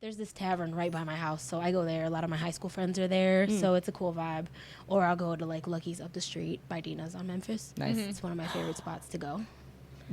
there's this tavern right by my house, so I go there. A lot of my high school friends are there, so it's a cool vibe. Or I'll go to like Lucky's up the street by Dina's on Memphis. Nice. It's one of my favorite spots to go.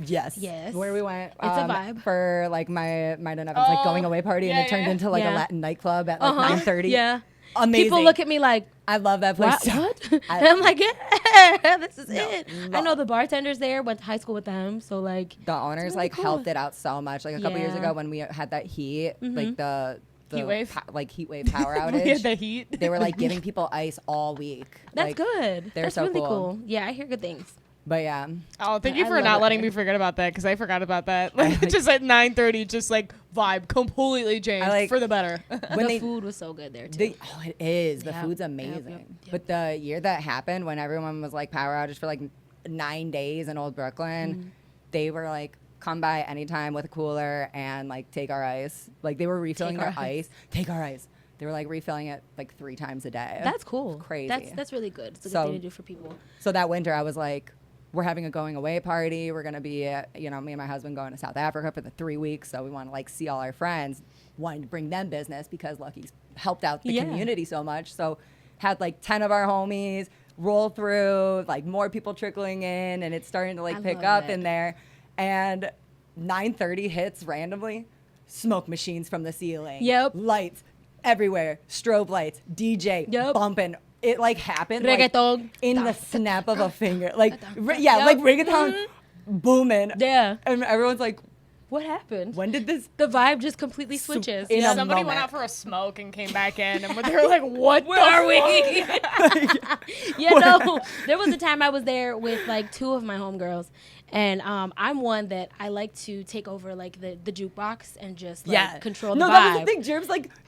Yes. Where we went. It's a vibe. For like my and Evan's like going away party, and it turned into like a Latin nightclub at like 9:30. Yeah. Amazing. People look at me like, I love that place. what? And I'm like, yeah, this is it. No. I know the bartenders there, went to high school with them, so like The owners really like cool. helped it out so much. Like a couple years Yeah. ago when we had that heat, like the Heat wave? heat wave power outage. We had the heat. They were like giving people ice all week. that's Like, good. they're That's so really cool. cool. Yeah, I hear good things. But yeah, Oh, thank you I for love not it letting there. me forget about that because I forgot about that. Like just at 9:30, just like vibe completely changed like- for the better. when The food was so good there too. it is. The Yep, food's yep, amazing. yep. But the year that happened when everyone was like power outage for like 9 days in Old Mm-hmm. Brooklyn, they were like, come by anytime with a cooler and like take our ice. Like they were refilling Take their our ice. Take our ice. They were like refilling it like 3 times a day. That's cool. Crazy. That's really good. It's a So- good thing to do for people. So that winter, I was like, we're having a going away party. We're going to be, me and my husband going to South Africa for the 3 weeks. So we want to like see all our friends, wanting to bring them business because Lucky's helped out the Yeah. community so much. So had like 10 of our homies roll through, like more people trickling in, and it's starting to like I pick love up it. in there. And 9:30 hits randomly, smoke machines from the ceiling. Yep. Lights everywhere, strobe lights, DJ Yep. bumping. It like happened like, Reggaeton. in the snap of a finger. Like, Yep. like reggaeton booming. Yeah. And everyone's like, What happened? when did this? The vibe just completely switches. in a Somebody went moment. out for a smoke and came back in, and they were like, "What? Where are we? fuck?" Yeah, no. There was a time I was there with like 2 of my homegirls, and I'm one that I like to take over like the jukebox and just like control the no, vibe. that was the thing.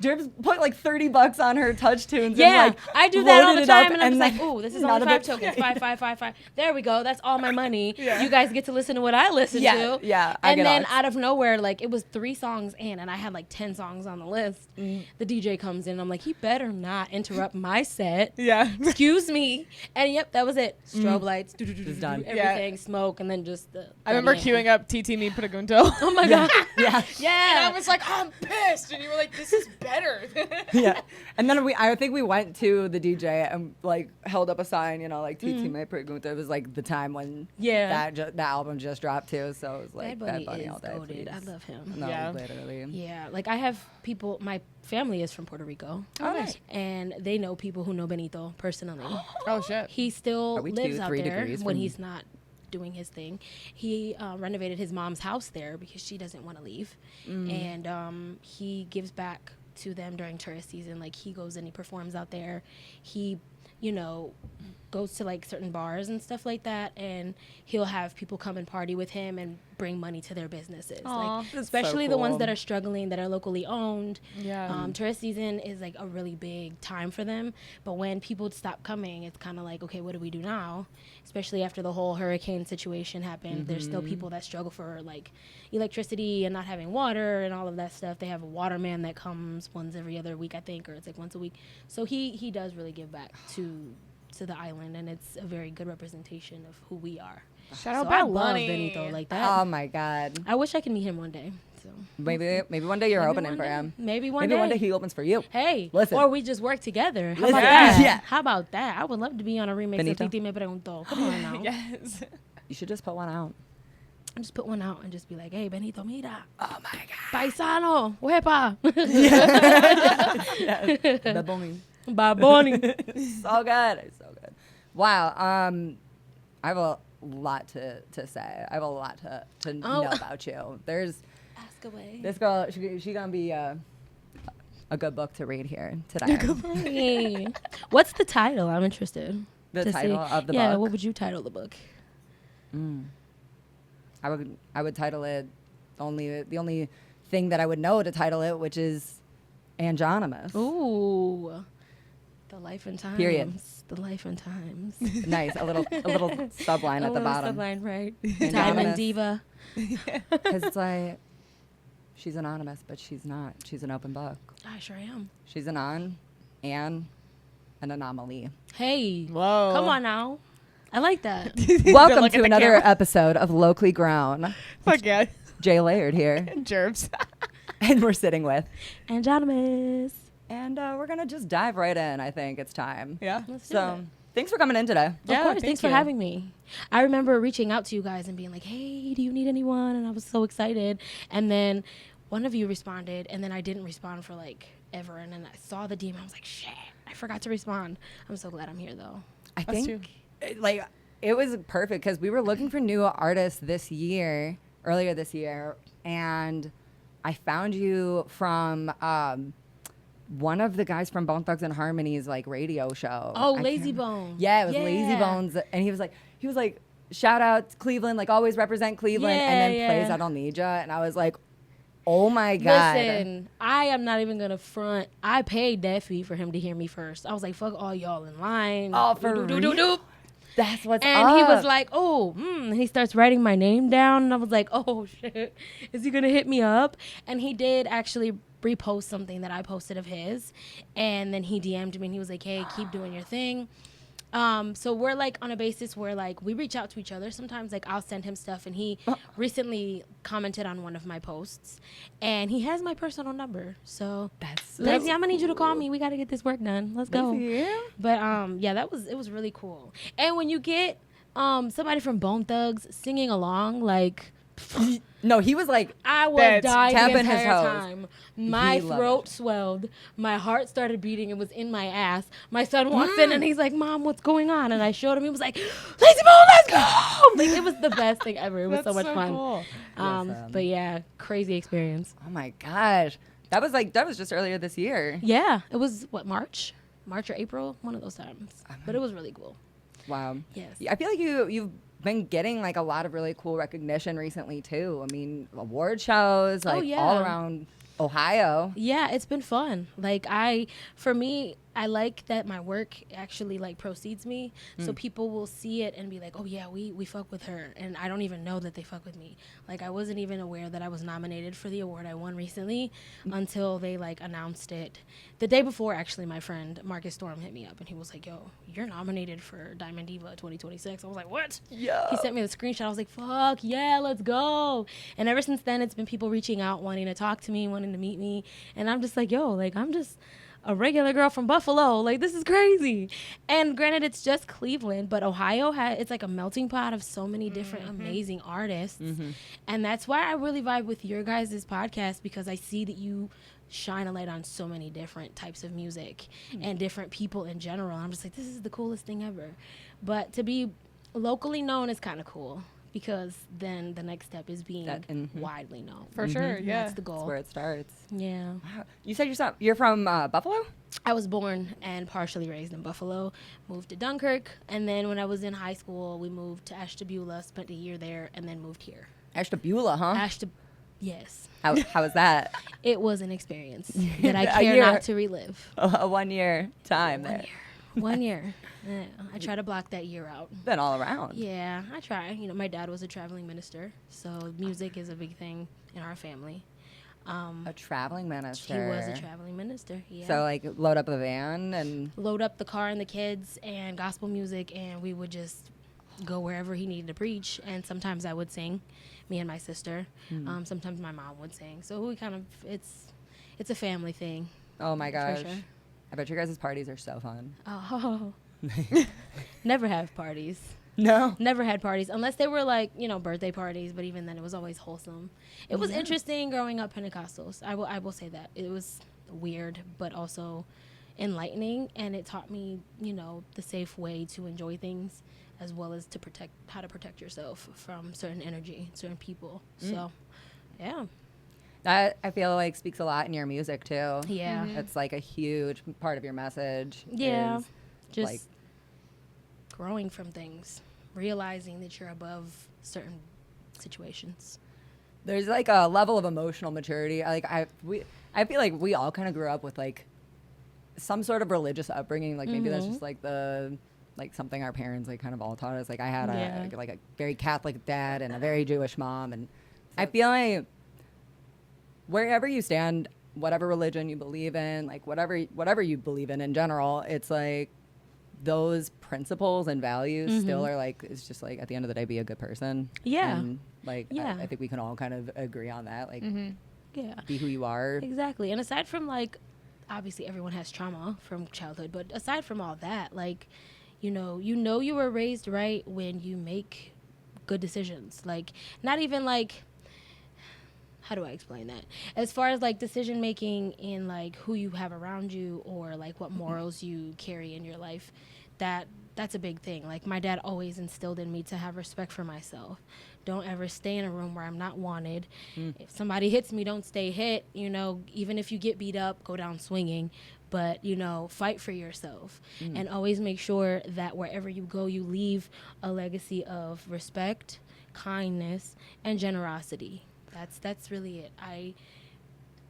Jerbs put like $30 on her touch tunes. Yeah, and, like, I do that all loaded the it up, time, and I'm just like, then ooh, this is not only a 5 bit- tokens. 5, 5, 5, 5. There we go. That's all my money. Yeah. You guys get to listen to what I listen Yeah, to. yeah, I And get then ox. out of nowhere, like it was 3 songs in, and I had like 10 songs on the list. The DJ comes in. I'm like, he better not interrupt my set. Yeah. Excuse me. And yep, that was it. Strobe lights, Just done. everything, smoke, and then just the. I remember queuing up TT Me Pregunto. Oh my god. Yeah. And I Yeah. was like, I'm pissed. And you were like, this is better. Yeah. And then I think we went to the DJ and like held up a sign, like TT Me Pregunta. It was like the time when Yeah. that album just dropped too. So it was like Bad Bad Bunny Bunny is all day. goated. I please. love him. No, Yeah. literally. Yeah, like I have people. My family is from Puerto Rico. Oh, nice. And they know people who know Benito personally. Oh, shit. He still Are we lives 2, out 3 there degrees when from- he's not doing his thing. He renovated his mom's house there because she doesn't want to leave, and he gives back to them during tourist season. Like he goes and he performs out there. He, goes to like certain bars and stuff like that, and he'll have people come and party with him and bring money to their businesses. Aw. Like That's especially so the ones cool. that are struggling, that are locally owned. Yeah. Tourist season is like a really big time for them, but when people stop coming, it's kind of like, okay, what do we do now? Especially after the whole hurricane situation happened, there's still people that struggle for like electricity and not having water and all of that stuff. They have a waterman that comes once every other week, I think, or it's like once a week. So he does really give back to the island, and it's a very good representation of who we are. Shout out So I Bad love Bunny. Benito like that. Oh my God. I wish I could meet him one day. So Maybe one day you're maybe opening one for day. him. Maybe one Maybe day. one day he opens for you. Hey, Listen. or we just work together. How Listen. about that? Yeah. How about that? I would love to be on a remix Benito? of Titi Me Preguntó. Come on now. Yes. You should just put one out. Just put one out and just be like, hey, Benito, mira. Oh my God. Paisano. Huepa. Bad Bunny. Baboni. So good. It's so good. Wow. I have a lot to say. I have a lot to know about you. There's Ask away. this girl. She gonna be a good book to read here today. Hey. What's the title? I'm interested. The to title see. of the Yeah, book. what would you title the book? I would title it the only thing that I would know to title it, which is AngeOnymous. Ooh. The Life and Times. Period. The Life and Times. Nice. A little subline A at the little bottom. subline, right. Anonymous. Diamond Diva. Because it's like she's anonymous, but she's not. She's an open book. I sure am. She's an anomaly. Hey. Whoa. Come on now. I like that. Welcome look at to the another camera. episode of LoCLE Ground. Fuck yeah. Jay Laird here. Jerbs. And we're sitting with. AngeOnymous. And we're going to just dive right in. I think it's time. Yeah. Let's do So it. thanks for coming in today. Yeah, Of course, thank thanks for you. having me. I remember reaching out to you guys and being like, hey, do you need anyone? And I was so excited. And then one of you responded, and then I didn't respond for like ever. And then I saw the DM. I was like, shit, I forgot to respond. I'm so glad I'm here, though. I Us think too. like it was perfect because we were looking for new artists earlier this year, and I found you from one of the guys from Bone Thugs and Harmony's like radio show. Oh, I Lazy can't- Bone. Yeah, it was Lazy Bones, and he was like, shout out Cleveland, like always represent Cleveland, and then Yeah, plays yeah. I Don't Need Ya, and I was like, oh my god. Listen, I am not even gonna front. I paid that fee for him to hear me first. I was like, fuck all y'all in line. Oh, for Do-do-do-do-do. real? That's what's And up. he was like, oh, and he starts writing my name down. And I was like, oh, shit. Is he going to hit me up? And he did actually repost something that I posted of his. And then he DM'd me and he was like, hey, keep doing your thing. So we're like on a basis where like we reach out to each other. Sometimes like I'll send him stuff, and he recently commented on one of my posts, and he has my personal number. So That's Lazy, I'm gonna need you to call me. We gotta get this work done. Let's go. Lazy. But yeah, it was really cool. And when you get somebody from Bone Thugs singing along, like No, he was like, I was That's dying the tapping his entire toes. time. My He loved throat it. swelled. My heart started beating. It was in my ass. My son walks in and he's like, Mom, what's going on? And I showed him. He was like, Lazy Bone, let's go! Like, it was the best thing ever. It was so much fun. Cool. Listen. But yeah, crazy experience. oh my gosh. That was just earlier this year. Yeah, it was what, March or April, one of those times. But it was really cool. Wow. Yes. I feel like you've been getting like a lot of really cool recognition recently too. I mean, award shows, like yeah. all around Ohio. Yeah, it's been fun. Like for me, I like that my work actually like proceeds me. So people will see it and be like, oh yeah, we fuck with her. And I don't even know that they fuck with me. Like I wasn't even aware that I was nominated for the award I won recently until they like announced it. The day before, actually, my friend Marcus Storm hit me up and he was like, yo, you're nominated for Diamond Diva 2026. I was like, what? Yeah. He sent me the screenshot. I was like, fuck yeah, let's go. And ever since then, it's been people reaching out, wanting to talk to me, wanting to meet me. And I'm just like, yo, like I'm just a regular girl from Buffalo. Like, this is crazy. And granted, it's just Cleveland, but Ohio it's like a melting pot of so many different amazing artists. And that's why I really vibe with your guys' podcast, because I see that you shine a light on so many different types of music and different people in general. I'm just like, this is the coolest thing ever. But to be locally known is kind of cool, because then the next step is being widely known. For sure, And yeah. that's the That's goal. where it starts. Yeah. Wow. You said you're from Buffalo? I was born and partially raised in Buffalo, moved to Dunkirk, and then when I was in high school, we moved to Ashtabula, spent a year there, and then moved here. Ashtabula, huh? Yes. How was that? It was an experience that I A care year. not to relive. A 1 year time 1 there. year. 1 year. Yeah, I try to block that year out. Been all around. Yeah, I try. You know, my dad was a traveling minister, so music is a big thing in our family. A traveling minister. He was a traveling minister. Yeah. So like load up a van and Load up the car and the kids and gospel music, and we would just go wherever he needed to preach. And sometimes I would sing, me and my sister. Sometimes my mom would sing. So we kind of it's a family thing. oh my For gosh. sure. I bet your guys' parties are so fun. Oh, never have parties. No. Never had parties unless they were like, you know, birthday parties. But even then, it was always wholesome. It was interesting growing up Pentecostals. I will say that it was weird, but also enlightening, and it taught me, you know, the safe way to enjoy things, as well as to how to protect yourself from certain energy, certain people. So, yeah, That I feel like speaks a lot in your music too. yeah, It's like a huge part of your message. yeah. is, Just like- growing from things, realizing that you're above certain situations. there's like a level of emotional maturity. I feel like we all kind of grew up with like some sort of religious upbringing. Like maybe that's just like something our parents like kind of all taught us. Like I had a very Catholic dad and a very Jewish mom, and I feel like wherever you stand, whatever religion you believe in, like whatever you believe in general, it's like those principles and values still are like, it's just like at the end of the day, be a good person. Yeah. And like Yeah. I think we can all kind of agree on that. Like Yeah. be who you are. Exactly. And aside from like, obviously everyone has trauma from childhood, but aside from all that, like, you know you were raised right when you make good decisions. Like, not even like, how do I explain that? As far as like decision making in like who you have around you or like what morals you carry in your life, that's a big thing. Like, my dad always instilled in me to have respect for myself. Don't ever stay in a room where I'm not wanted. If somebody hits me, don't stay hit. You know, even if you get beat up, go down swinging. But, you know, fight for yourself. And always make sure that wherever you go, you leave a legacy of respect, kindness, and generosity. That's really it. I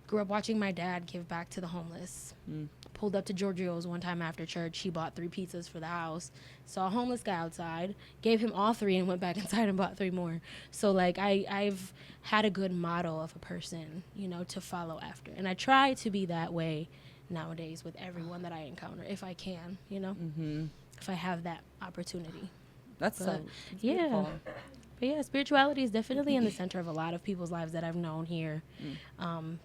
grew up watching my dad give back to the homeless. Pulled up to Giorgio's one time after church. He bought 3 pizzas for the house. Saw a homeless guy outside. Gave him all 3 and went back inside and bought 3 more. So, like, I've had a good model of a person, you know, to follow after. And I try to be that way nowadays with everyone that I encounter, if I can, you know, if I have that opportunity. That's But, so yeah. beautiful. But yeah, spirituality is definitely in the center of a lot of people's lives that I've known here.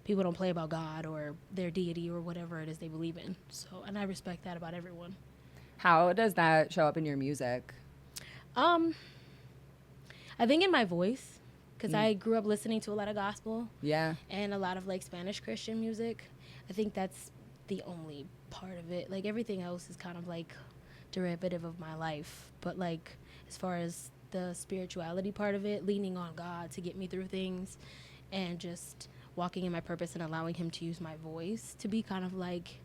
People don't play about God or their deity or whatever it is they believe in. So, and I respect that about everyone. How does that show up in your music? I think in my voice, because I grew up listening to a lot of gospel Yeah. and a lot of like Spanish Christian music. I think that's the only part of it. Like, everything else is kind of like derivative of my life. But like, as far as the spirituality part of it, leaning on God to get me through things and just walking in my purpose and allowing him to use my voice to be kind of like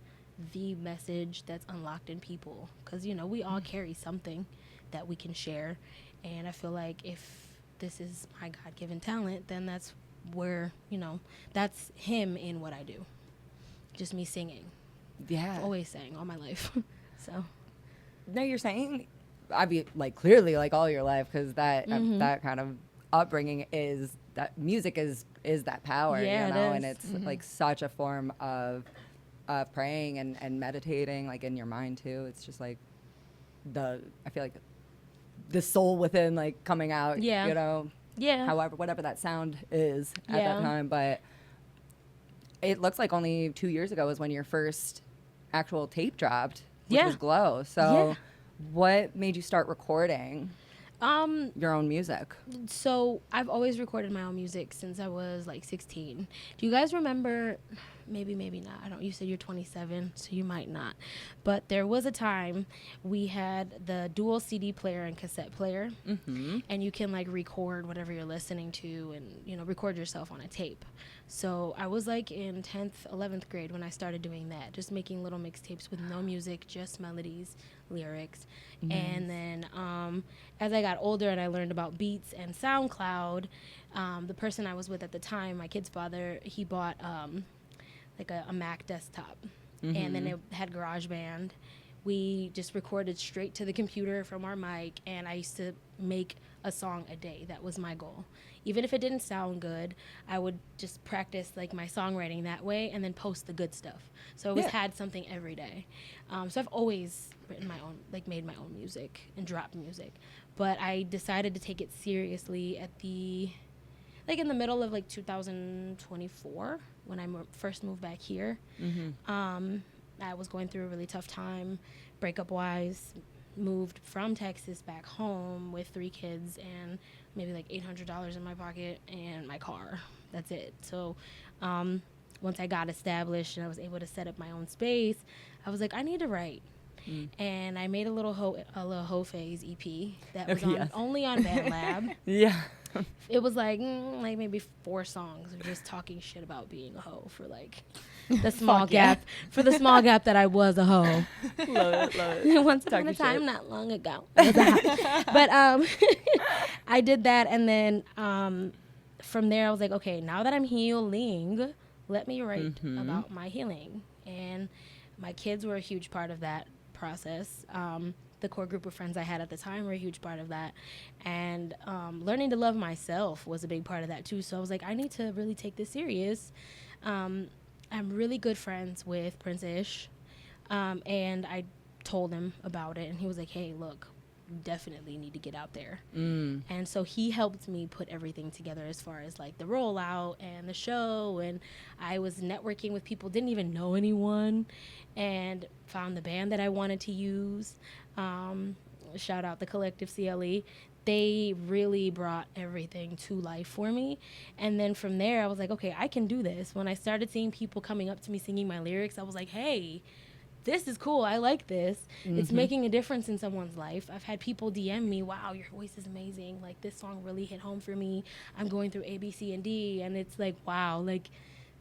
the message that's unlocked in people. Because, you know, we all carry something that we can share. And I feel like if this is my God-given talent, then that's where, you know, that's him in what I do. Just me singing. Yeah. Always sang all my life. So. No, you're saying, I mean, like, clearly, like, all your life, because that that kind of upbringing is that music is that power, Yeah, you know, it and is. it's like such a form of praying and meditating, like, in your mind too. It's just like I feel like the soul within, like, coming out, Yeah. you know, Yeah. however, whatever that sound is at Yeah. that time. But it looks like only 2 years ago was when your first actual tape dropped, which Yeah. was Glow. So. Yeah. What made you start recording your own music? So I've always recorded my own music since I was like 16. Do you guys remember? Maybe not. I don't. You said you're 27, so you might not. But there was a time we had the dual CD player and cassette player, and you can like record whatever you're listening to, and you know, record yourself on a tape. So I was like in 10th, 11th grade when I started doing that, just making little mixtapes with no music, just melodies, lyrics. And then as I got older and I learned about beats and SoundCloud, the person I was with at the time, my kid's father, he bought like a Mac desktop, and then it had GarageBand. We just recorded straight to the computer from our mic, and I used to make a song a day. That was my goal. Even if it didn't sound good, I would just practice like my songwriting that way and then post the good stuff. So I always had something every day. So I've always written my own, like made my own music and dropped music. But I decided to take it seriously at like in the middle of like 2024 when I first moved back here. I was going through a really tough time, breakup wise, moved from Texas back home with 3 kids and maybe like $800 in my pocket and my car. That's it. So once I got established and I was able to set up my own space, I was like, I need to write. And I made a little Ho Phase EP that was only on BandLab. Yeah. It was like maybe 4 songs of just talking shit about being a hoe for like the small gap that I was a hoe. Love it. Once upon a time, not long ago. But I did that, and then from there I was like, okay, now that I'm healing, let me write about my healing. And my kids were a huge part of that process. The core group of friends I had at the time were a huge part of that. And learning to love myself was a big part of that too. So I was like, I need to really take this serious. I'm really good friends with Prince Ish. And I told him about it. And he was like, hey, look, you definitely need to get out there. Mm. And so he helped me put everything together as far as like the rollout and the show. And I was networking with people, didn't even know anyone, and found the band that I wanted to use. Shout out the Collective CLE. They really brought everything to life for me. And then from there, I was like, okay, I can do this. When I started seeing people coming up to me singing my lyrics, I was like, hey, this is cool. I like this. It's making a difference in someone's life. I've had people DM me, wow, your voice is amazing. Like, this song really hit home for me. I'm going through A, B, C, and D. And it's like, wow, like,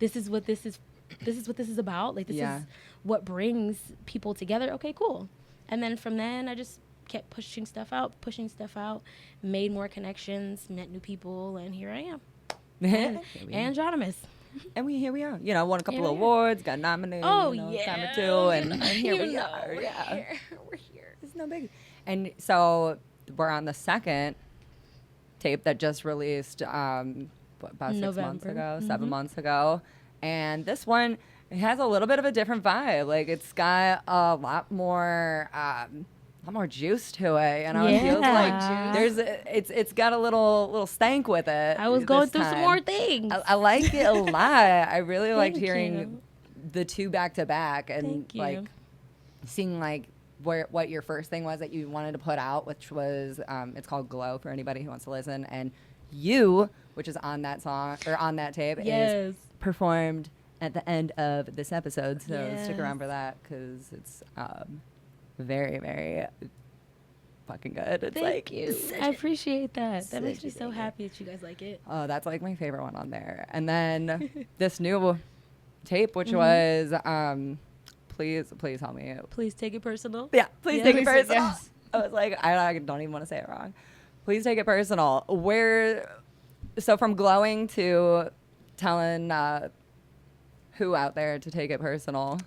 this is what this is. This is what this is about. Like, this is what brings people together. Okay, cool. And then from then, I just kept pushing stuff out, made more connections, met new people, and here I am. AngeOnymous. And here we are. You know, won a couple of awards, got nominated. Oh, you know, yeah. time or two, and here we are. We're here. It's no big. And so we're on the second tape that just released about 6 months ago, 7 months ago. And this one, it has a little bit of a different vibe. Like, it's got a lot more juice to it, you know. It feels like it's got a little stank with it. I was going through some more things. I like it a lot. I really liked hearing the two back to back, and like seeing like what your first thing was that you wanted to put out, which was it's called Glow for anybody who wants to listen, and You, which is on that song or on that tape, is performed at the end of this episode. So stick around for that because it's very, very fucking good. It's Thank you. I appreciate that. That makes me so happy that you guys like it. Oh, that's like my favorite one on there. And then this new tape, which was please help me. Please take it personal. Yeah, please take it personal. Yes. I was like, I don't even want to say it wrong. Please take it personal. So from glowing to telling who out there to take it personal.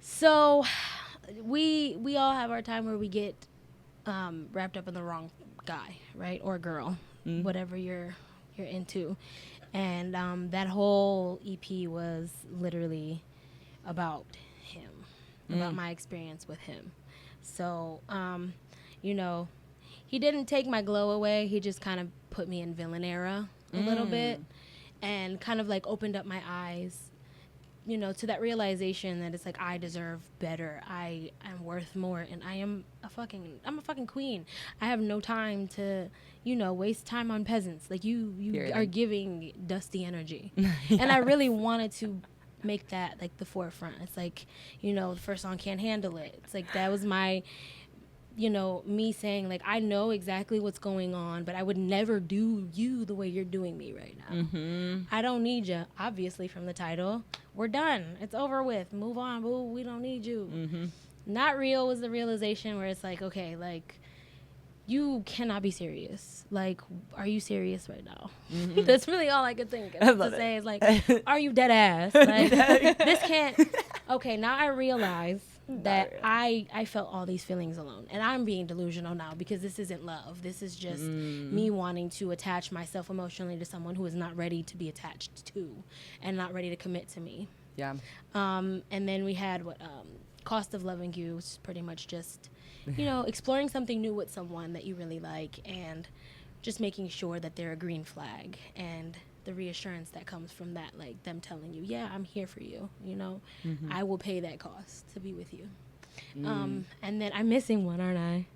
So we all have our time where we get wrapped up in the wrong guy, right, or girl, whatever you're into, and that whole EP was literally about him, about my experience with him. So you know, he didn't take my glow away. He just kind of put me in villain era a little bit, and kind of like opened up my eyes, you know, to that realization that it's like, I deserve better. I am worth more, and I'm a fucking queen. I have no time to, you know, waste time on peasants. Like, you are giving dusty energy. And I really wanted to make that like the forefront. It's like, you know, the first song, Can't Handle It. It's like, that was my, you know, me saying like, I know exactly what's going on, but I would never do you the way you're doing me right now. I don't need you. Obviously, from the title, we're done. It's over with. Move on, boo. We don't need you. Not Real was the realization where it's like, okay, like, you cannot be serious. Like, are you serious right now? That's really all I could think of to say is like, are you dead ass? Like, this can't. Okay, now I realize that I felt all these feelings alone, and I'm being delusional now because this isn't love. This is just me wanting to attach myself emotionally to someone who is not ready to be attached to, and not ready to commit to me. Yeah. And then we had Cost of Loving You, which is pretty much just, you know, exploring something new with someone that you really like, and just making sure that they're a green flag, and the reassurance that comes from that, like them telling you, yeah, I'm here for you, you know, I will pay that cost to be with you. And then I'm missing one, aren't I?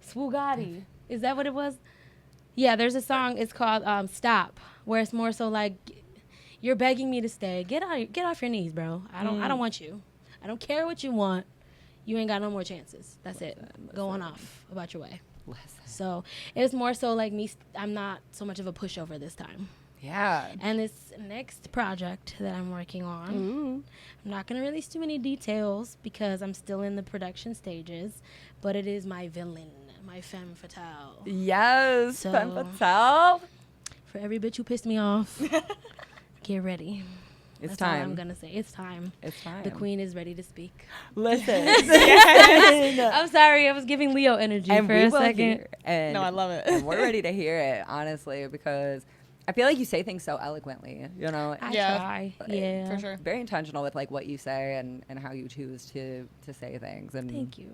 Swoogati. Is that what it was? Yeah, there's a song, it's called Stop, where it's more so like, you're begging me to stay. Get off your knees, bro. I don't want you. I don't care what you want. You ain't got no more chances. That's it. Go on off about your way. So it was more so like me. I'm not so much of a pushover this time. Yeah. And this next project that I'm working on, I'm not going to release too many details because I'm still in the production stages, but it is my villain, my femme fatale. Yes, So, femme fatale. For every bitch who pissed me off, get ready. It's That's time. all I'm going to say. It's time. It's time. The queen is ready to speak. Listen. I'm sorry. I was giving Leo energy And for we a will second. hear, and, No, I love it. and we're ready to hear it, honestly, because I feel like you say things so eloquently, you know. I Yeah. try. Yeah. For sure. Very intentional with like what you say and how you choose to say things. And Thank you.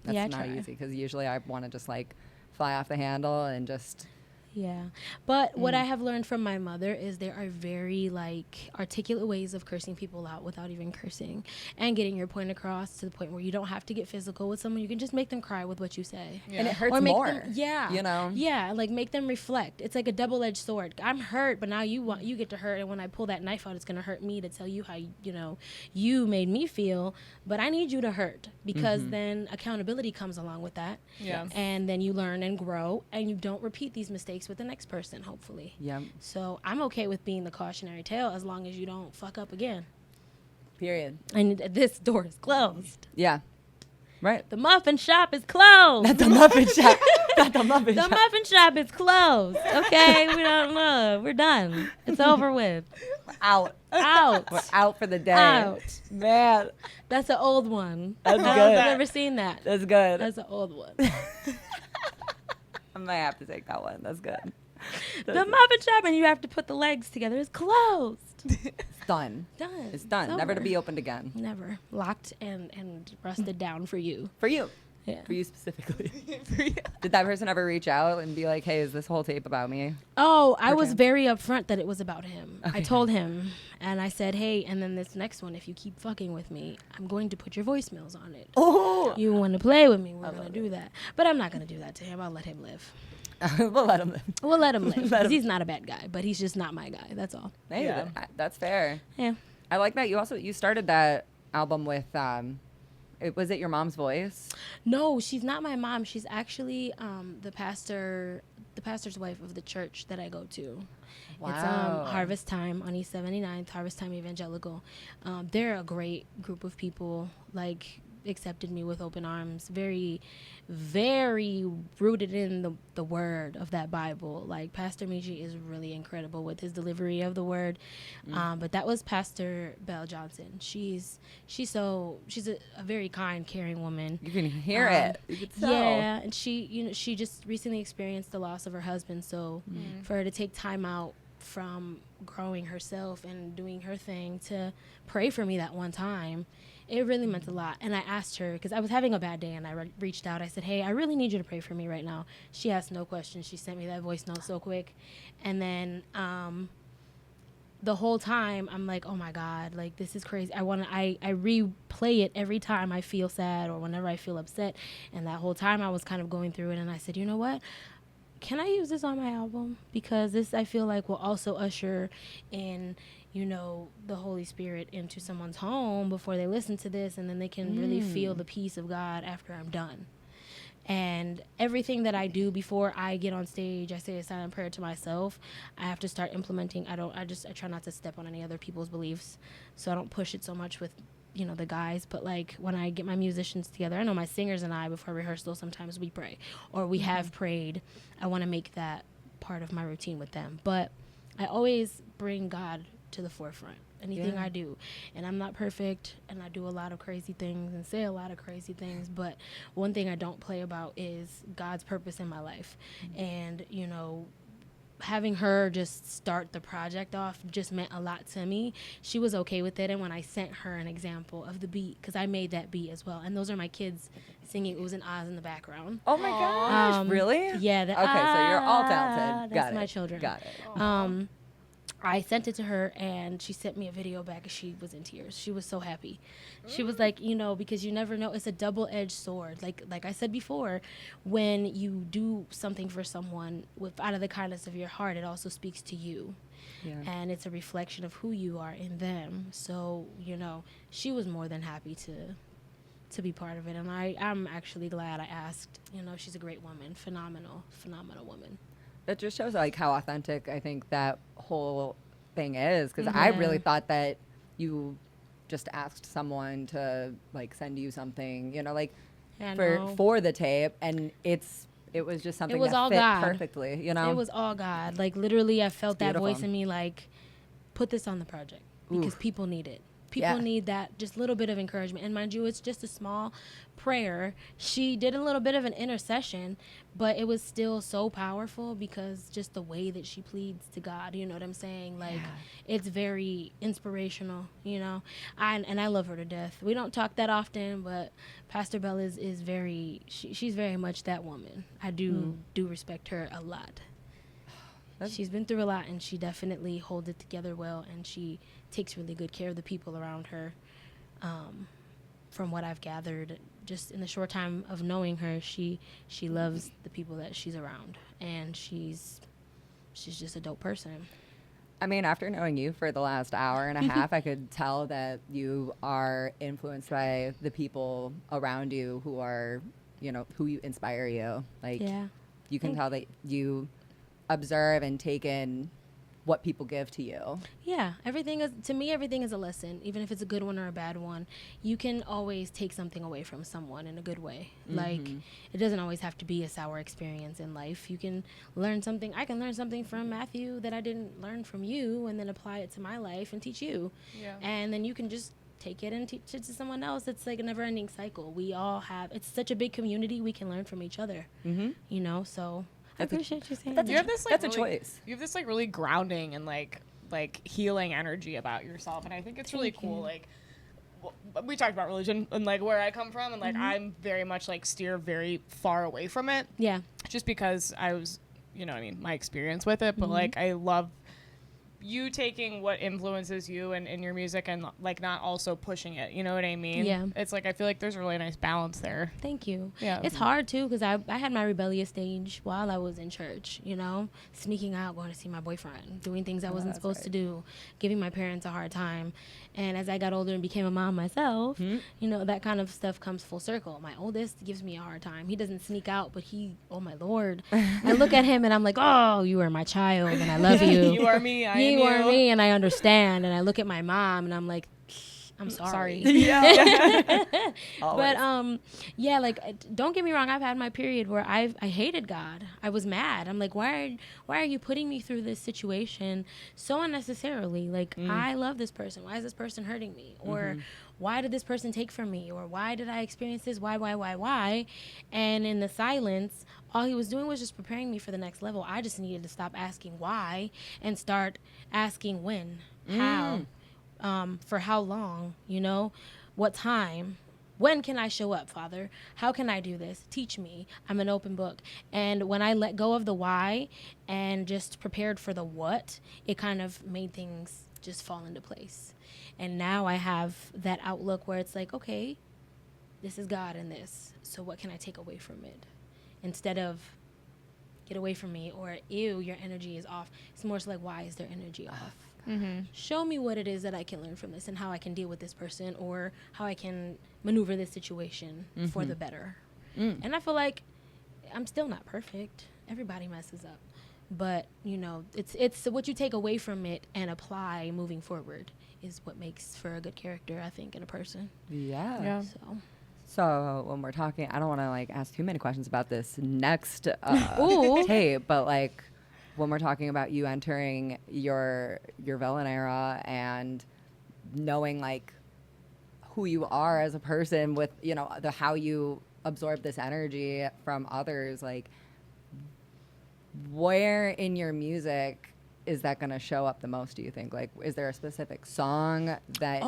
That's Yeah, I not try. easy because usually I want to just like fly off the handle and just. Yeah. But what I have learned from my mother is there are very like articulate ways of cursing people out without even cursing and getting your point across to the point where you don't have to get physical with someone. You can just make them cry with what you say. Yeah. And it hurts Or make more. them, yeah. You know? Yeah, like make them reflect. It's like a double-edged sword. I'm hurt, but now you get to hurt, and when I pull that knife out, it's going to hurt me to tell you how, you made me feel, but I need you to hurt because then accountability comes along with that. Yeah. And then you learn and grow, and you don't repeat these mistakes with the next person, hopefully. Yeah. So I'm okay with being the cautionary tale as long as you don't fuck up again. Period. And this door is closed. Yeah. Right. The muffin shop is closed. Not the muffin shop. Not the muffin The shop. muffin shop is closed. Okay, we don't know. We're done. It's over with. Out. Out. We're out for the day. Out. Man, That's an old one. That's I don't know good. if I've ever seen that. that's good. That's an old one. I might have to take that one. That's good. The muffin shop, and you have to put the legs together. It's closed. It's done. Done. It's done. Never to over. be opened again. Never. Locked and rusted down for you. For you. Yeah. For you specifically. Did that person ever reach out and be like, hey, is this whole tape about me? Oh, I was chance. very upfront that it was about him. Okay. I told him, and I said, hey, and then this next one, if you keep fucking with me, I'm going to put your voicemails on it. Oh. You want to play with me, we're I going to love do that. But I'm not going to do that to him. I'll let him live. We'll let him live. We'll let him live. Let Because him- he's not a bad guy, but he's just not my guy. That's all. Hey, Yeah. that's fair. Yeah. I like that. You started that album with, was it your mom's voice? No, she's not my mom. She's actually the pastor's wife of the church that I go to. Wow. It's Harvest Time on East 79th, Harvest Time Evangelical. They're a great group of people, like accepted me with open arms, very, very rooted in the word of that Bible. Like Pastor Michi is really incredible with his delivery of the word. But that was Pastor Belle Johnson. She's a very kind, caring woman. You can hear it. You can tell. Yeah, and she just recently experienced the loss of her husband, so for her to take time out from growing herself and doing her thing to pray for me that one time, it really meant a lot. And I asked her, because I was having a bad day, and I reached out. I said, hey, I really need you to pray for me right now. She asked no questions. She sent me that voice note so quick. And then the whole time, I'm like, oh, my God, like, this is crazy. I replay it every time I feel sad or whenever I feel upset. And that whole time, I was kind of going through it, and I said, you know what? Can I use this on my album? Because this, I feel like, will also usher in, the Holy Spirit into someone's home before they listen to this, and then they can really feel the peace of God after I'm done. And everything that I do before I get on stage, I say a silent prayer to myself. I have to start implementing. I try not to step on any other people's beliefs, so I don't push it so much with the guys. But like when I get my musicians together, I know my singers and I, before rehearsal, sometimes we pray, or we have prayed. I want to make that part of my routine with them. But I always bring God to the forefront, anything I do. And I'm not perfect, and I do a lot of crazy things and say a lot of crazy things, but one thing I don't play about is God's purpose in my life. And having her just start the project off just meant a lot to me. She was okay with it, and when I sent her an example of the beat, because I made that beat as well, and those are my kids singing. It was an Oz in the background. Oh my gosh, really? Yeah. Okay, so you're all talented. That's Got my it. children. Got it. I sent it to her, and she sent me a video back, and she was in tears. She was so happy. She was like, because you never know. It's a double-edged sword. Like I said before, when you do something for someone out of the kindness of your heart, it also speaks to you. Yeah. And it's a reflection of who you are in them. So, she was more than happy to be part of it. And I'm actually glad I asked. She's a great woman. Phenomenal woman. It just shows like how authentic I think that whole thing is, because I really thought that you just asked someone to like send you something, for the tape, and it was just something was that all fit God. perfectly. It was all God. Like literally, I felt that beautiful. voice in me. Like, put this on the project because people need it. People need that just little bit of encouragement. And mind you, it's just a small prayer. She did a little bit of an intercession, but it was still so powerful because just the way that she pleads to God, you know what I'm saying? Like, it's very inspirational, you know? And I love her to death. We don't talk that often, but Pastor Bell is very, she's very much that woman. I do respect her a lot. She's been through a lot, and she definitely holds it together well, and she takes really good care of the people around her. From what I've gathered, just in the short time of knowing her, she loves the people that she's around, and she's just a dope person. I mean, after knowing you for the last hour and a half, I could tell that you are influenced by the people around you who are, you know, who you inspire you. Like, you can tell that you observe and take in what people give to you. Yeah, everything is, to me, everything is a lesson, even if it's a good one or a bad one. You can always take something away from someone in a good way. Like, it doesn't always have to be a sour experience in life. You can learn something. I can learn something from Matthew that I didn't learn from you, and then apply it to my life and teach you. And then you can just take it and teach it to someone else. It's like a never-ending cycle. We all have, it's such a big community, we can learn from each other, you know, so I appreciate you saying that. That's a choice. You have this like really grounding and like healing energy about yourself, and I think it's really cool. Like, we talked about religion and like where I come from, and like I'm very much like steer very far away from it. Yeah. Just because I was, you know, I mean, my experience with it, but like I love you taking what influences you and in your music and like not also pushing it, you know what I mean? Yeah. It's like I feel like there's a really nice balance there. Thank you. Yeah. It's hard too because I had my rebellious stage while I was in church, you know, sneaking out, going to see my boyfriend, doing things I wasn't supposed to do, giving my parents a hard time. And as I got older and became a mom myself, you know, that kind of stuff comes full circle. My oldest gives me a hard time. He doesn't sneak out, but oh my Lord. I look at him and I'm like, oh, you are my child and I love you. You are me, I am you. You are me and I understand. And I look at my mom and I'm like, I'm sorry. But yeah, like don't get me wrong, I've had my period where I hated God. I was mad. I'm like, why are you putting me through this situation so unnecessarily? Like I love this person. Why is this person hurting me? Or why did this person take from me? Or why did I experience this? Why? And in the silence, all he was doing was just preparing me for the next level. I just needed to stop asking why and start asking when, how. For how long, you know, what time, when can I show up, Father? How can I do this? Teach me. I'm an open book. And when I let go of the why and just prepared for the what, it kind of made things just fall into place. And now I have that outlook where it's like, okay, this is God in this. So what can I take away from it? Instead of get away from me or ew, your energy is off. It's more so like, why is their energy off? Show me what it is that I can learn from this and how I can deal with this person or how I can maneuver this situation for the better. And I feel like I'm still not perfect. Everybody messes up. But, you know, it's what you take away from it and apply moving forward is what makes for a good character, I think, in a person. Yeah. So when we're talking, I don't want to like ask too many questions about this next tape, but like when we're talking about you entering your villain era and knowing like who you are as a person with, you know, how you absorb this energy from others, like where in your music is that going to show up the most, do you think? Like, is there a specific song that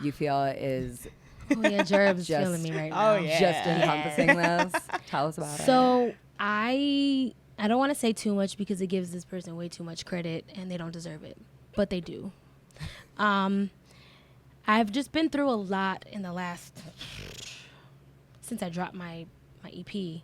you feel is Jerb's feeling me right now. Just encompassing this? Tell us about it. So I don't want to say too much because it gives this person way too much credit and they don't deserve it, but they do. I've just been through a lot in the last, since I dropped my EP.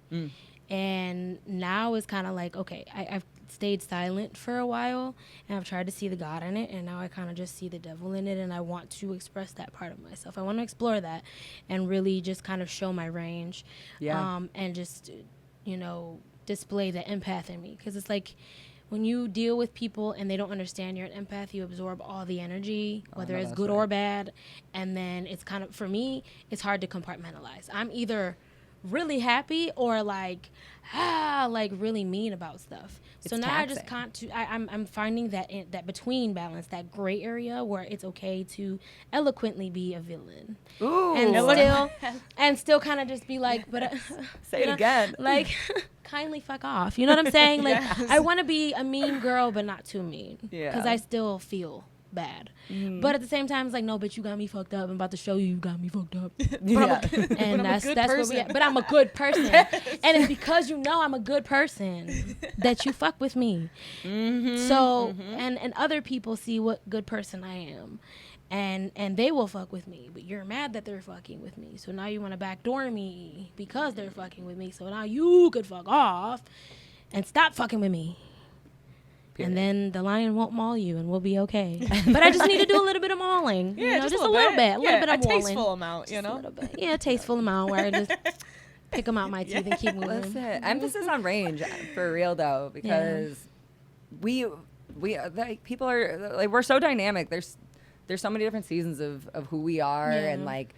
And now it's kind of like, okay, I've stayed silent for a while and I've tried to see the God in it, and now I kind of just see the devil in it, and I want to express that part of myself. I want to explore that and really just kind of show my range. And just, you know, display the empath in me, because it's like when you deal with people and they don't understand you're an empath, you absorb all the energy, whether it's good or bad, and then it's kind of, for me, it's hard to compartmentalize. I'm either really happy or like like really mean about stuff. So It's now taxing. I just can't. I'm finding that that between balance, that gray area where it's okay to eloquently be a villain, Ooh. and still kind of just be like, but Say it again. like kindly fuck off. You know what I'm saying? Like Yes. I want to be a mean girl, but not too mean. Yeah. Because I still feel bad. But at the same time, it's like, no, bitch, you got me fucked up. I'm about to show you got me fucked up. Yeah. And I'm a good that's where person. we at. But I'm a good person. And it's because you know I'm a good person that you fuck with me. So and other people see what good person I am. And they will fuck with me. But you're mad that they're fucking with me. So now you want to backdoor me because they're fucking with me. So now you could fuck off and stop fucking with me. And then the lion won't maul you, and we'll be okay. But I just need to do a little bit of mauling. Yeah, you know, just a little bit. A little bit of a mauling. tasteful amount, Just you a know. little bit. Yeah, a tasteful amount where I just pick them out my teeth and keep moving. Listen, emphasis on range for real though, because we like people are like we're so dynamic. There's so many different seasons of who we are, and like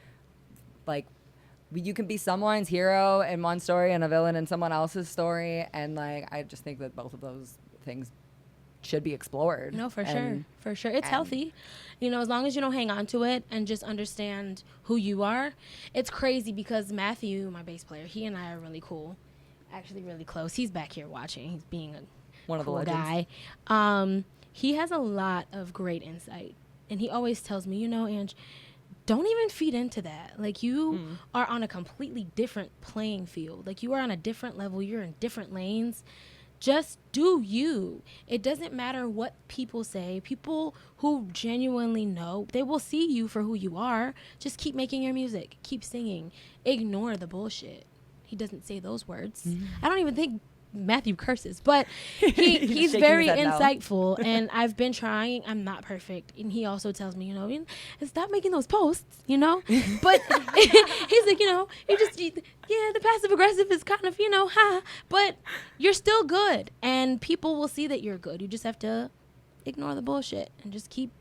you can be someone's hero in one story and a villain in someone else's story, and like I just think that both of those things should be explored. No, for And- sure. It's healthy. You know, as long as you don't hang on to it and just understand who you are. It's crazy because Matthew, my bass player, he and I are really cool. Actually really close. He's back here watching. He's being a One of the cool legends. guy. He has a lot of great insight. And he always tells me, you know, Ange, don't even feed into that. Like, you are on a completely different playing field. Like, you are on a different level. You're in different lanes. Just do you. It doesn't matter what people say. People who genuinely know, they will see you for who you are. Just keep making your music. Keep singing. Ignore the bullshit. He doesn't say those words. I don't even think Matthew curses, but he's shaking very his head no. insightful, and I've been trying. I'm not perfect, and he also tells me, you know, stop making those posts, you know. But he's like, you know, the passive aggressive is kind of, you know, but you're still good, and people will see that you're good. You just have to ignore the bullshit and just keep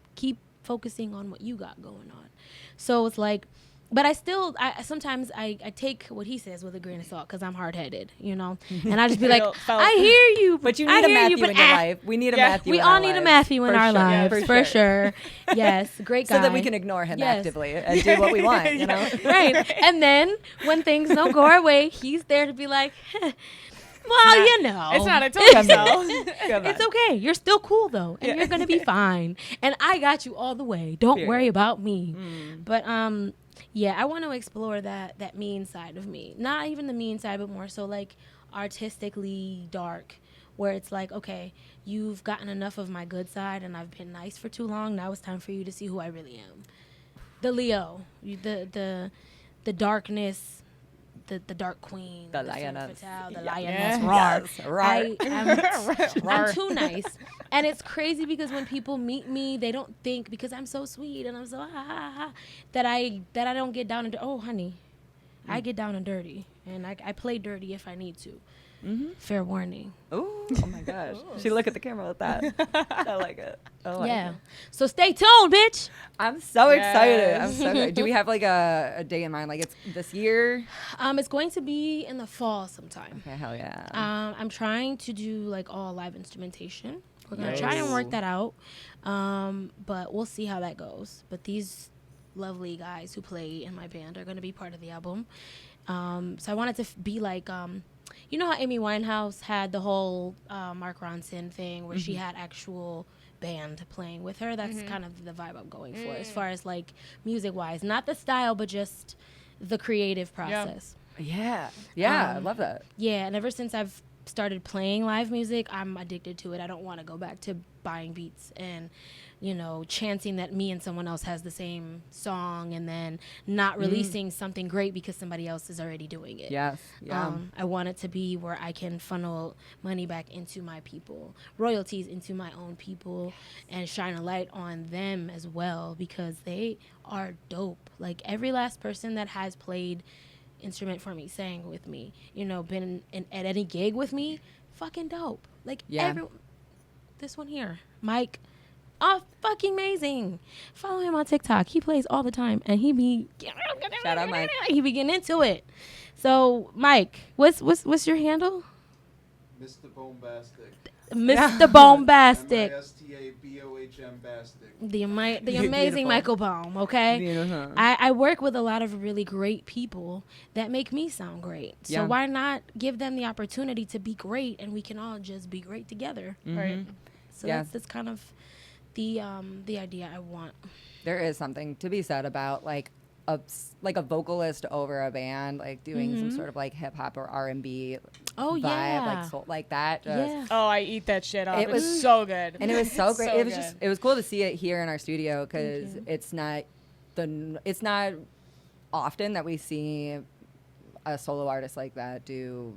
focusing on what you got going on. So it's like. But sometimes I take what he says with a grain of salt because I'm hard-headed, you know? And I just be like, I hear you. But you need a Matthew in your life. We need a Matthew we in all our need a lives. Matthew in For our sure. lives, Yeah, for sure. Yes, great guy. So that we can ignore him Yes. actively and do what we want, you know? Right. And then when things don't go our way, he's there to be like, well, you know. It's not. I told you so. Come It's on. okay. You're still cool, though. And you're going to be fine. And I got you all the way. Don't Period. worry about me. But, yeah, I want to explore that mean side of me. Not even the mean side, but more so like artistically dark, where it's like, okay, you've gotten enough of my good side and I've been nice for too long. Now it's time for you to see who I really am. The Leo, the darkness, the dark queen, The femme lioness. fatale, the Yeah. lioness. Yes. Rawr. I'm too nice. And it's crazy because when people meet me, they don't think, because I'm so sweet and I'm so that I don't get down and oh honey, I get down and dirty, and I play dirty if I need to. Fair warning. Ooh, oh my gosh. She look at the camera with that. I like it. I like Yeah. it. So stay tuned, bitch. I'm so excited. I'm Yes. so excited. Do we have like a day in mind? Like it's this year? It's going to be in the fall sometime. Okay, hell yeah. I'm trying to do like all live instrumentation. We're gonna Nice. try and work that out, but we'll see how that goes. But these lovely guys who play in my band are gonna be part of the album. So I wanted to be like, you know how Amy Winehouse had the whole Mark Ronson thing where she had actual band playing with her? That's kind of the vibe I'm going for as far as like music wise, not the style, but just the creative process. Yeah. I love that. Yeah, and ever since I've started playing live music, I'm addicted to it. I don't want to go back to buying beats and, you know, chancing that me and someone else has the same song and then not releasing something great because somebody else is already doing it. Yes. Yeah. I want it to be where I can funnel money back into my people, royalties into my own people, and shine a light on them as well because they are dope. Like every last person that has played instrument for me, sang with me, you know, been at any gig with me, fucking dope. Like this one here, Mike, fucking amazing. Follow him on TikTok. He plays all the time, and he be Shout out, Mike. he be getting into it. So, Mike, what's your handle? Mr. Bombastic. Mr. Bombastic. MISTABOHM-bastic. The Beautiful. amazing Michael Baum, okay? Beautiful. I work with a lot of really great people that make me sound great. So Yeah. why not give them the opportunity to be great, and we can all just be great together. Right. So Yeah. that's kind of the idea I want. There is something to be said about like a vocalist over a band, like doing some sort of like hip hop or R&B Oh, vibe, yeah. like soul, like that. Just, Yeah. Oh, I eat that shit up. It It's was- so good. And it was so great. So It was good. just it was cool to see it here in our studio Thank because you. it's not often that we see a solo artist like that do,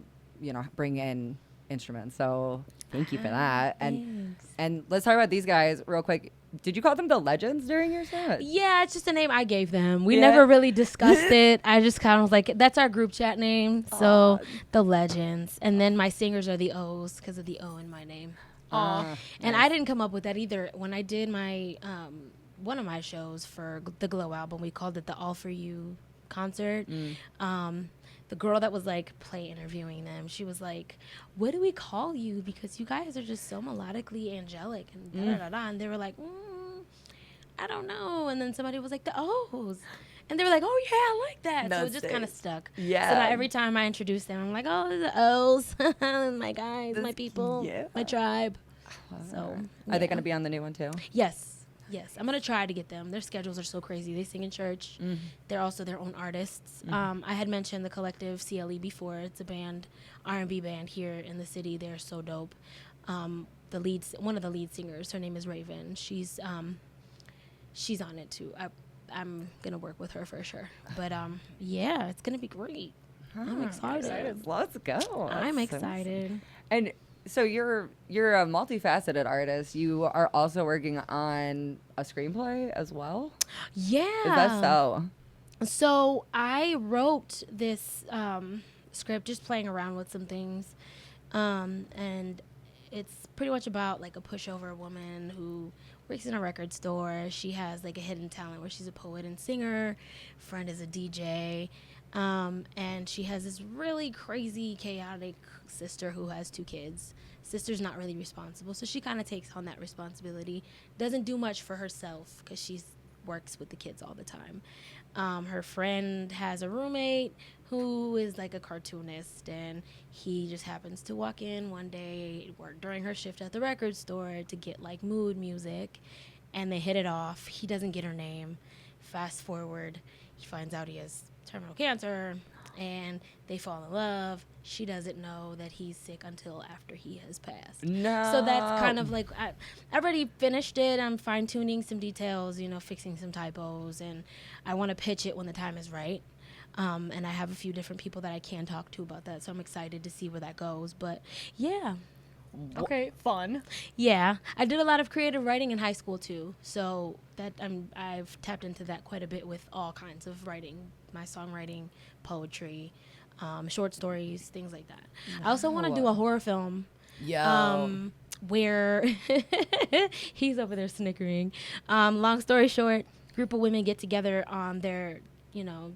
bring in instruments. So thank you for that. Thanks. And let's talk about these guys real quick. Did you call them the Legends during your set? Yeah, it's just a name I gave them. We Yeah. never really discussed it. I just kind of was like, that's our group chat name. So the Legends. And then my singers are the O's because of the O in my name. Aw, And nice. I didn't come up with that either. When I did my one of my shows for the Glow album, we called it the All For You concert. The girl that was like interviewing them, she was like, what do we call you? Because you guys are just so melodically angelic and da-da-da-da. And they were like, I don't know. And then somebody was like, the O's. And they were like, oh, yeah, I like that. So That's it just kind of it. stuck. Yeah. So now every time I introduce them, I'm like, oh, the O's. My guys, my people, yeah. my tribe. So, Are they yeah. going to be on the new one too? Yes. I'm going to try to get them. Their schedules are so crazy. They sing in church. They're also their own artists. I had mentioned the collective CLE before. It's a band, R&B band here in the city. They're so dope. One of the lead singers, her name is Raven. She's on it too. I'm going to work with her for sure. But yeah, it's going to be great. I'm excited. Let's go. I'm That's so excited. And so you're a multifaceted artist. You are also working on a screenplay as well. Yeah. Is that so? So I wrote this script just playing around with some things. And it's pretty much about like a pushover woman who works in a record store. She has like a hidden talent where she's a poet and singer. Friend is a DJ. And she has this really crazy, chaotic sister who has 2 kids. Sister's not really responsible, so she kind of takes on that responsibility. Doesn't do much for herself because she works with the kids all the time. Her friend has a roommate who is like a cartoonist, and he just happens to walk in one day during her shift at the record store to get like mood music, and they hit it off. He doesn't get her name. Fast forward, he finds out he has terminal cancer, and they fall in love. She doesn't know that he's sick until after he has passed. No. So that's kind of like, I already finished it. I'm fine-tuning some details, fixing some typos, and I want to pitch it when the time is right. And I have a few different people that I can talk to about that, so I'm excited to see where that goes. But yeah. Okay, fun. Yeah, I did a lot of creative writing in high school too, so that I've tapped into that quite a bit with all kinds of writing, my songwriting, poetry, short stories, things like that. I also want to do a horror film. Where he's over there snickering. Long story short, group of women get together on their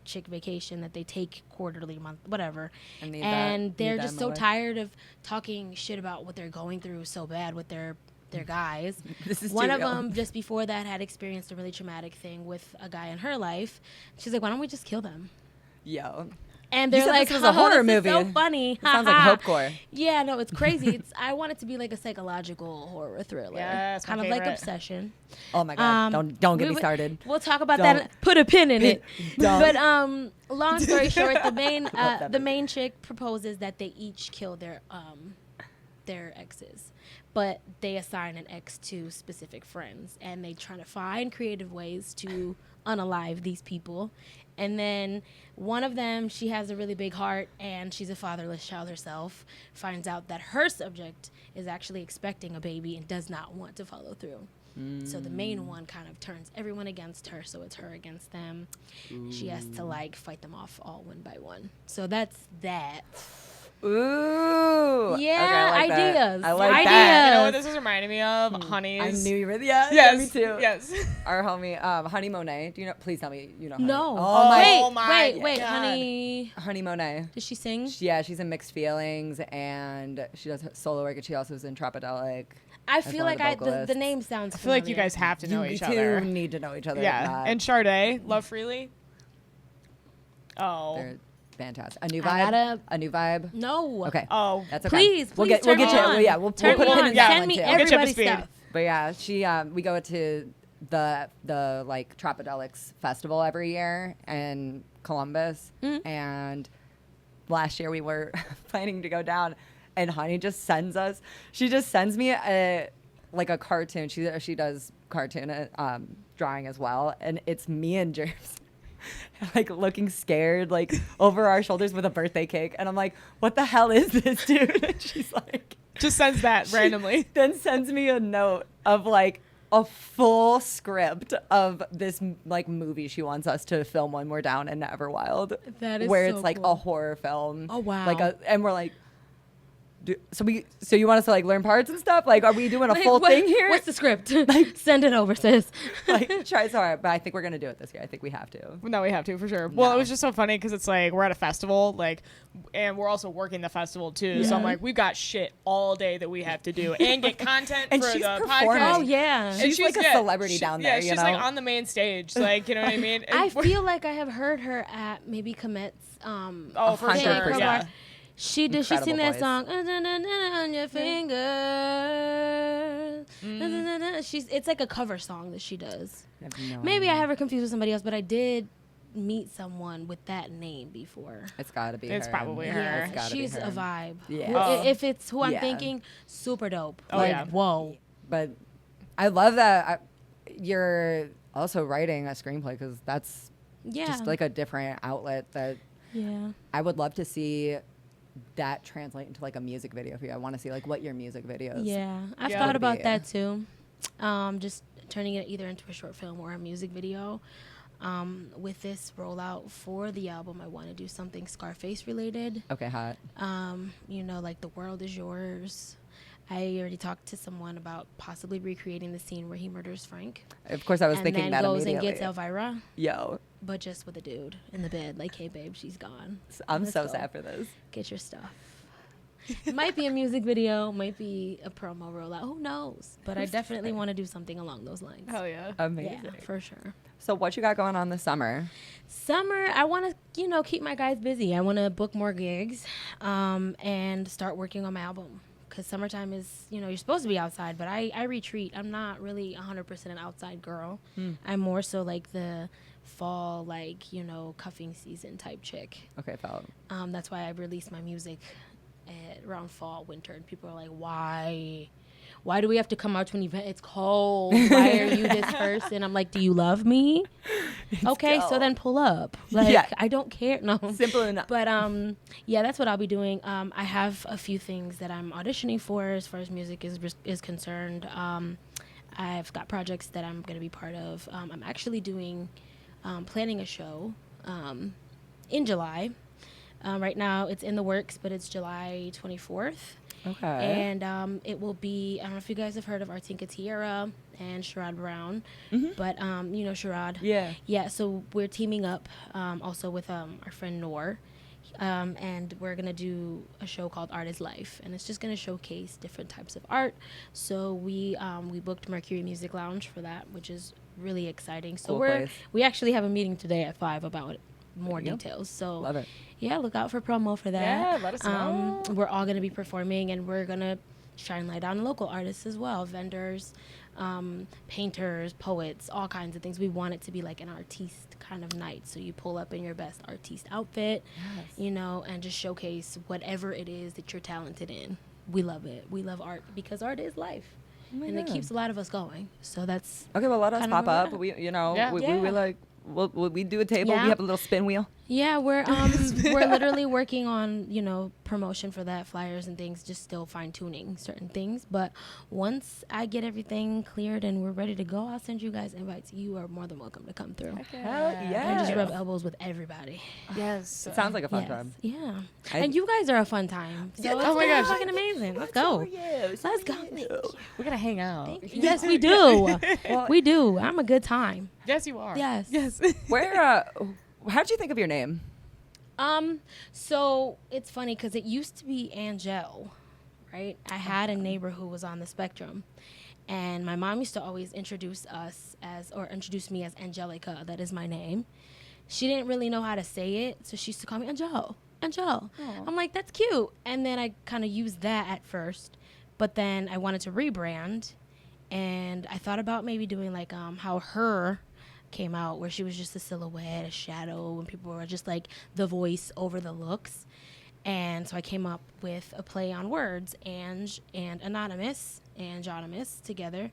chick vacation that they take quarterly, month, whatever. And they're just so tired of talking shit about what they're going through so bad with their guys. This is One too of real. them just before that had experienced a really traumatic thing with a guy in her life. She's like, why don't we just kill them? Yo. And You they're said like, this was a horror this movie. is so funny. It sounds like hopecore. Yeah, no, it's crazy. I want it to be like a psychological horror thriller. Yes, my kind of like favorite. Obsession. Oh my God. Don't get we me would- started. We'll talk about Don't. that. Put a pin in it. Don't. But long story short, the that main chick proposes that they each kill their exes, but they assign an ex to specific friends, and they try to find creative ways to unalive these people. And then one of them, she has a really big heart, and she's a fatherless child herself, finds out that her subject is actually expecting a baby and does not want to follow through. So the main one kind of turns everyone against her, so it's her against them. She has to like fight them off all one by one. So that's that. Ooh. Yeah, okay, I like that. ideas. I like Ideas. that. You know what this is reminding me of? Honey's. I knew you were. Yeah, Yes. me too. Yes. Our homie, Honey Monet. Do you know? Please tell me you know. Honey. No. Oh my. Oh my wait, God. honey. Honey Monet. Does she sing? Yeah, she's in Mixed Feelings, and she does solo work, and she also is in Tropodelic. I as feel one of like the the vocalists. name sounds I feel like you familiar. guys have to know You each two other. need to know each other. Yeah. if not, And Sade, Love Freely. Oh. they're fantastic. A new I vibe. gotta- A new vibe. No. Okay. Oh. That's okay. Please, we'll please get turn you. me on. Well, yeah, we'll Turn put me a pin on. in that Send one me too. We'll get you up to everybody's speed. stuff. But yeah, we go to the like Tropodelics festival every year in Columbus, and last year we were planning to go down, and Honey just sends me a cartoon. She does cartoon drawing as well, and it's me and Jerms like looking scared, like over our shoulders with a birthday cake, and I'm like, what the hell is this, dude? And she's like, Just sends that randomly. then sends me a note of like a full script of this like movie she wants us to film when we're down in Everwild. That is where so it's like cool. a horror film. Oh, wow. And we're like, so you want us to like learn parts and stuff? Like, are we doing a Like, full what- thing here? What's the script? Send it over, sis. Like, try so hard, but I think we're gonna do it this year. I think we have to. No, we have to for sure. Well, No. it was just so funny because it's like we're at a festival, like, and we're also working the festival too. So I'm like, we got shit all day that we have to do and get content And for she's the performing. podcast. Oh, yeah. And She's like a celebrity down there, Yeah, you she's know? like on the main stage, like, you know what I mean? And I we're- feel like I have heard her at maybe Comet's Oh, for thing, sure. Crowbar. Yeah. She did. She Incredible sing that voice. song on your finger. It's like a cover song that she does. I have no Maybe idea. I have her confused with somebody else, but I did meet someone with that name before. It's gotta be. It's her. probably her. Yeah, It's gotta be she's her. a vibe. Yeah. Who- Oh. If it's who I'm Yeah. thinking, super dope. Oh, Like, yeah. whoa. But I love that you're also writing a screenplay, because that's Yeah. just like a different outlet that yeah. I would love to see that translate into like a music video for you. I want to see like what your music videos. Yeah, I've Yeah. thought would about be. that too. Just turning it either into a short film or a music video. With this rollout for the album, I want to do something Scarface related. Okay, hot. Like The World Is Yours. I already talked to someone about possibly recreating the scene where he murders Frank. Of course, I was and thinking then that goes and immediately. gets Elvira, Yo, but just with a dude in the bed. Like, hey, babe, she's gone. I'm Let's so go. sad for this. Get your stuff. It might be a music video, might be a promo rollout. Who knows? But I definitely want to do something along those lines. Hell yeah. Amazing. Yeah, for sure. So what you got going on this summer? Summer, I want to, keep my guys busy. I want to book more gigs and start working on my album. Because summertime is, you're supposed to be outside, but I retreat. I'm not really 100% an outside girl. I'm more so like the fall, cuffing season type chick. Okay, felt. That's why I release my music around fall, winter. And people are like, why? Why do we have to come out to an event? It's cold. Why are you this person? I'm like, do you love me? Okay, so cold. then pull up. Like, Yeah. I don't care. No. Simple enough. But yeah, that's what I'll be doing. I have a few things that I'm auditioning for as far as music is concerned. I've got projects that I'm going to be part of. I'm actually planning a show in July. Right now, it's in the works, but it's July 24th. Okay. And it will be, I don't know if you guys have heard of Artinka Tierra and Sherrod Brown, but Sherrod. Yeah. Yeah, so we're teaming up also with our friend Noor, and we're going to do a show called Art is Life, and it's just going to showcase different types of art. So we booked Mercury Music Lounge for that, which is really exciting. So Cool place. we actually have a meeting today at 5 about more Yep. details. So Love it. yeah, look out for promo for that. Yeah, let us know. We're all going to be performing, and we're going to shine light on local artists as well, vendors, painters, poets, all kinds of things. We want it to be like an artiste kind of night. So you pull up in your best artiste outfit, and just showcase whatever it is that you're talented in. We love it. We love art because art is life. And it God. keeps a lot of us going. So that's Okay, well, let us kind of pop where we're up. at. We Yeah. we Yeah. like we do a table. Yeah. We have a little spin wheel. Yeah, we're literally working on, you know, promotion for that, flyers and things, just still fine tuning certain things. But once I get everything cleared and we're ready to go, I'll send you guys invites. You are more than welcome to come through. Hell yeah. And just rub elbows with everybody. Yes. It sounds like a fun Yes. time. Yeah. I- And you guys are a fun time. So Yeah, it's oh my gonna be gosh. fucking amazing. Let's go. Let's go. Thank you. We're gonna hang out. Thank you. Yes, we do. Well, We do. I'm a good time. Yes, you are. Yes. Yes. where, how did you think of your name? So it's funny because it used to be Angel, right? I had a neighbor who was on the spectrum, and my mom used to always introduce me as Angelica. That is my name. She didn't really know how to say it, so she used to call me Angel. Angel. I'm like, that's cute. And then I kind of used that at first, but then I wanted to rebrand, and I thought about maybe doing like how Her came out, where she was just a silhouette, a shadow, and people were just like the voice over the looks. And so I came up with a play on words, Ange and Anonymous, AngeOnymous together.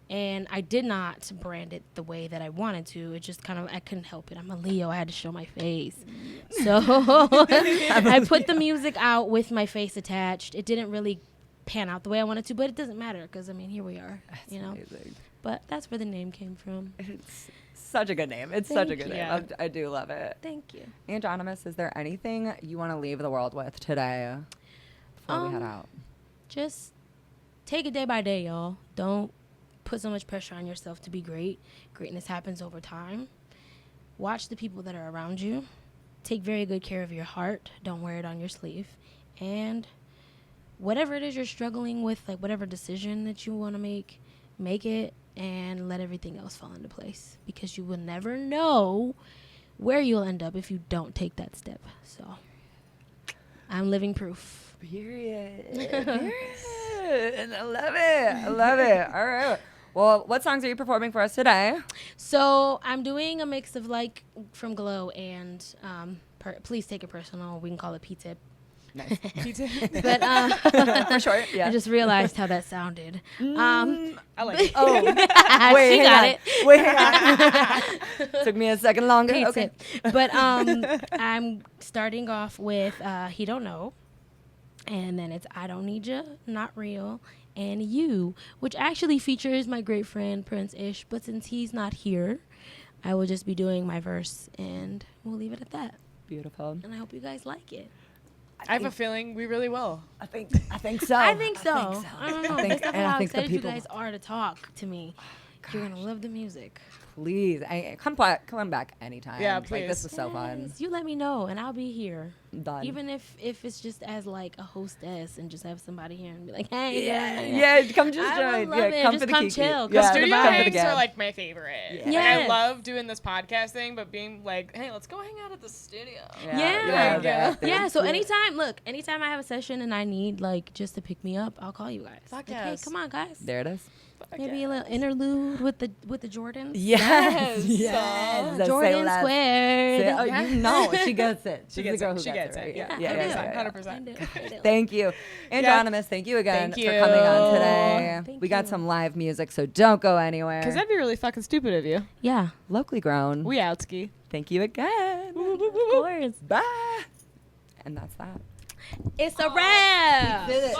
And I did not brand it the way that I wanted to. It just kind of, I couldn't help it. I'm a Leo. I had to show my face. So I put the music out with my face attached. It didn't really pan out the way I wanted to, but it doesn't matter because, I mean, here we are, That's you know. amazing. But that's where the name came from. It's such a good name. It's Thank such a good you. name. Yeah. I do love it. Thank you. AngeOnymous, is there anything you want to leave the world with today before we head out? Just take it day by day, y'all. Don't put so much pressure on yourself to be great. Greatness happens over time. Watch the people that are around you. Take very good care of your heart. Don't wear it on your sleeve. And whatever it is you're struggling with, like whatever decision that you want to make it, and let everything else fall into place, because you will never know where you'll end up if you don't take that step. So I'm living proof. Period. Period. I love it. I love it. All right. Well, what songs are you performing for us today? So I'm doing a mix of like from Glow and Please Take It Personal. We can call it P-Tip. Nice. But For sure. Yeah. I just realized how that sounded. I like it. Oh, She hang got on. it. Wait, hang on. Took me a second longer. P-Tip. Okay. But I'm starting off with He Don't Know. And then it's I Don't Need Ya, Not Real, and You, which actually features my great friend Prince Ish. But since he's not here, I will just be doing my verse, and we'll leave it at that. Beautiful. And I hope you guys like it. I have a feeling we really will. I think so. I think so. I don't know. I think- Based off and I how think the excited you people- guys are to talk to me. You're going to love the music. Please, come back anytime. Yeah, Like, this please. was so fun. Yes, you let me know, and I'll be here. Done. Even if it's just as like a hostess and just have somebody here and be like, hey, yeah, come just I join. would love Yeah, it. come Just for the come kiki. chill. Yeah, Come Studio come for the hangs gang. are like my favorite. Yeah. Like, Yes. I love doing this podcast thing, but being like, hey, let's go hang out at the studio. Yeah. Yeah. So anytime I have a session and I need like just to pick me up, I'll call you guys. Fuck Like, hey, yes. come on, guys. There it is. Maybe a little interlude with the Jordans. Yes. Yes. Say Jordan less. Squared. Say- oh, you know, she gets it. She She's gets the girl it. who She gets gets it. it. Right? Yeah. Yeah. 100%. 100%. Thank you. AngeOnymous, thank you again Thank for coming on you. today. Thank We got you. some live music, so don't go anywhere. Because that'd be really fucking stupid of you. Yeah. Locally grown. We outski. Thank you again. Of course. Bye. And that's that. It's a wrap. Did it.